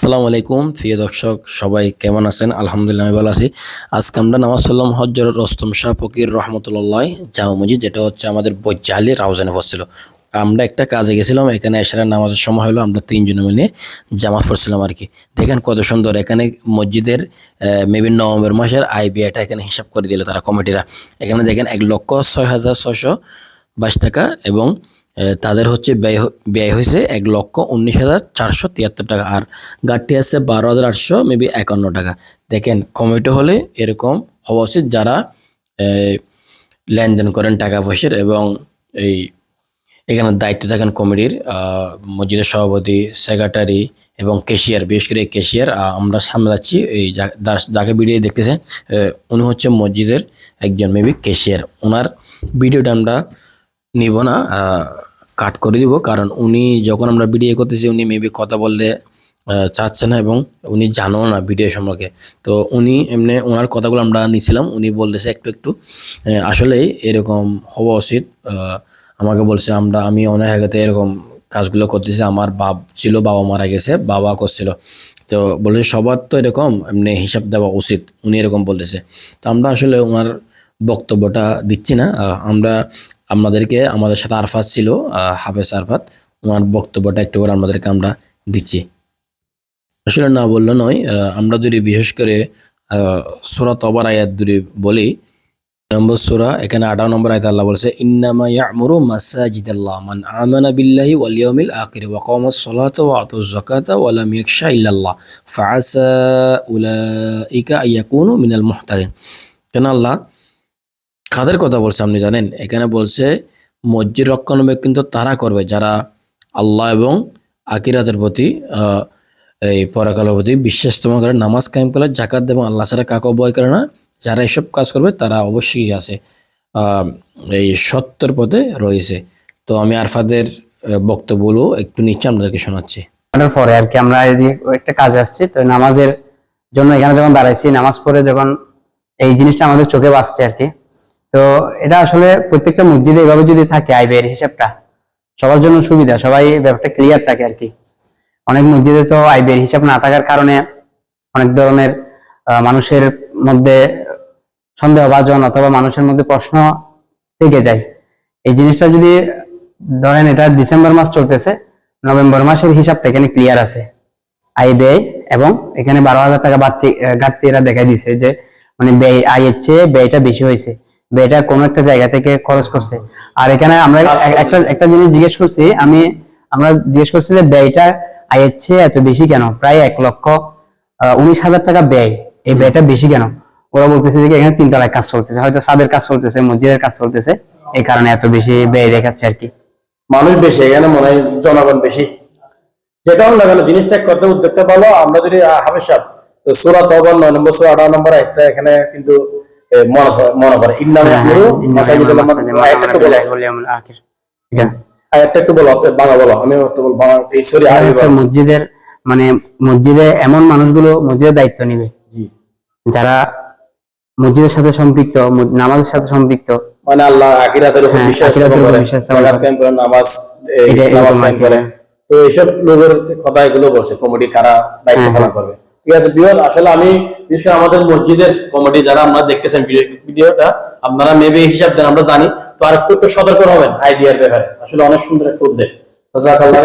আসসালামু আলাইকুম প্রিয় দর্শক, সবাই কেমন আছেন? আলহামদুলিল্লাহ আমি ভালো আছি। আজকে আমরা নামাজ পড়লাম হযরত রুস্তম শাহ ফকির রহমতুল্লাহ জামা মসজিদ, যেটা হচ্ছে আমাদের বৈজ্জালি রাউজানে পড়ছিল। আমরা একটা কাজে গেছিলাম, এখানে এশারের নামাজের সময় হলো, আমরা তিনজনে মিলে জামাত পড়ছিলাম আর কি। দেখেন কত সুন্দর এখানে মসজিদের মেবি নভেম্বর মাসের আয় ব্যয়টা এখানে হিসাব করে দিল তারা কমিটিরা। এখানে দেখেন 1,06,622 টাকা এবং তাদের হচ্ছে ব্যয় হয়েছে 1,19,473 টাকা, আর ঘাটতি আছে 12,800 মেবি 51 টাকা। দেখেন কমিটি হলে এরকম হওয়া উচিত, যারা আহ, লেনদেন করেন টাকা পয়সার এবং এই এখানে দায়িত্ব থাকেন কমিটির, মসজিদের সভাপতি, সেক্রেটারি এবং ক্যাশিয়ার। বিশেষ করে ক্যাশিয়ার আমরা সামনে যাচ্ছি, এই যাকে ভিডিও দেখতেছেন উনি হচ্ছে মসজিদের একজন মেবি ক্যাশিয়ার। ওনার ভিডিওটা আমরা নিব না, কাট করে দিব, কারণ উনি যখন আমরা ভিডিও করতেছি উনি মেবি কথা বললে চাচ্ছে না এবং উনি জানো না ভিডিও সম্পর্কে। তো উনি এমনি ওনার কথাগুলো আমরা নিছিলাম, উনি বলতেছে একটু একটু আসলেই এরকম হওয়া উচিত। আমাকে বলছে আমি অনেক আগেতে এরকম কাজগুলো করতেছি, আমার বাপ ছিল, বাবা মারা গেছে, বাবা করছিল, তো বলছে সবার তো এরকম এমনি হিসাব দেওয়া উচিত, উনি এরকম বলতেছে। তো আমরা আসলে ওনার বক্তব্যটা দিচ্ছি না, আমরা আমাদের সাথে আরফাত ছিল, হাফেজ আরফাত, ওনার বক্তব্যটা একটু করে আমরা দিচ্ছি। আসলে না বললে নয়, আমরা যদি বিশেষ করে সূরা তবার আয়াত যদি বলি, নম্বর সূরা, এখানে 18 নম্বর আয়াতে আল্লাহ বলেছে, ইন্নামা ইয়া'মুরু মাসাজিদাল্লাহ মান আমানা বিল্লাহি ওয়াল ইয়াউমিল আখির ওয়া কামাস সালাতা ওয়া আতাজ যাকাতা ওয়া লাম ইয়াখশা ইল্লাল্লাহ ফাআসা উলাইকা আইয়াকুনু মিনাল মুহতাদিন। কেন আল্লাহ কাদের কথা বলছে আপনি জানেন? এখানে বলছে মসজিদ রক্ষণাবেক্ষণ কিন্তু তারা করবে যারা আল্লাহ এবং আখিরাতের প্রতি এই পরকালের প্রতি বিশ্বাস স্থাপন করে, নামাজ কায়েম করে, যাকাত দেয় এবং আল্লাহ ছাড়া কাউকে ভয় করে না। যারা এসব কাজ করবে তারা অবশ্যই আছে এই সত্যের পথে রয়েছে। তো আমি আরফাদের বক্তব্যগুলো একটু নিচে আপনাদেরকে শোনাচ্ছি। পরে আর কি আমরা একটা কাজে আসছি, তো নামাজের জন্য এখানে যখন দাঁড়াইছি, নামাজ পড়ে যখন এই জিনিসটা আমাদের চোখে বাজছে আর কি। তো এটা আসলে প্রত্যেকটা মসজিদে এভাবে যদি থাকে আয় ব্যয়ের হিসাবটা, সবার জন্য সুবিধা, সবাই ব্যাপারটা ক্লিয়ার থাকে আর কি। অনেক মসজিদে তো আয় ব্যয়ের হিসাব না থাকার কারণে অনেক ধরনের মানুষের মধ্যে সন্দেহভাজন অথবা মানুষের মধ্যে প্রশ্ন থেকে যায়। এই জিনিসটা যদি ধরেন, এটা ডিসেম্বর মাস চলতেছে, নভেম্বর মাসের হিসাবটা এখানে ক্লিয়ার আছে, আয় ব্যয়, এবং এখানে 12,000 টাকা ঘাটতি এরা দেখাই দিছে যে মানে ব্যয় আয়ের চেয়ে ব্যয়টা বেশি হয়েছে, ব্যয়টা কোনো একটা জায়গা থেকে খরচ করছে। আর এখানে আমরা একটা জিনিস আমরা জিজ্ঞেস করছি যে ব্যয়টা আয়ের চেয়ে এত বেশি কেন, প্রায় 1,19,000 টাকা ব্যয়, এই ব্যয়টা বেশি কেন? ওরা বলতেছে যে এখানে 3 তলায় কাজ চলতেছে, হয়তো ছাদের কাজ চলতেছে, মসজিদের কাজ চলতেছে, এই কারণে এত বেশি ব্যয় দেখাচ্ছে আর কি। মানুষ বেশি এখানে, মনে হয় জনগণ বেশি, যেটা হলো লাগানো জিনিসটা করতে উদ্যোগটা ভালো। আমরা যদি হাফেজ সাহেব সূরা তওবা 9 নম্বর সূরা 18 নম্বর একটা এখানে কিন্তু মনে করে ইন্নামা ইয়া'মুরু মাসাজিদাল্লাহ, আয়াতটা একটু বলো, আয়াতটা একটু বলো, বাংলা বলো, আমি তো বল বাংলা, এই সরি মসজিদের মানে মসজিদে এমন মানুষগুলো মসজিদের দায়িত্ব নিবে যারা মসজিদের সাথে সম্পৃক্ত, নামাজের সাথে সম্পৃক্ত, মানে আল্লাহ আখিরাতের উপর বিশ্বাস করে, সালাত কায়েম করে, নামাজ কায়েম করে। তো এইসব লোকের কথা এগুলো বলছে কমিটি কারা দায়িত্ব পালন করবে। ঠিক আছে বিহার, আসলে আমি বিশেষ করে আমাদের মসজিদের কমিটি যারা আমরা দেখতেছেন ভিডিওটা, আপনারা মেবি হিসাব দেন, আমরা জানি, তো আর একটু সতর্ক হবেন আইডিয়ার ব্যাপারে। আসলে অনেক সুন্দর একটা উদ্যোগ। জাযাকাল্লাহ,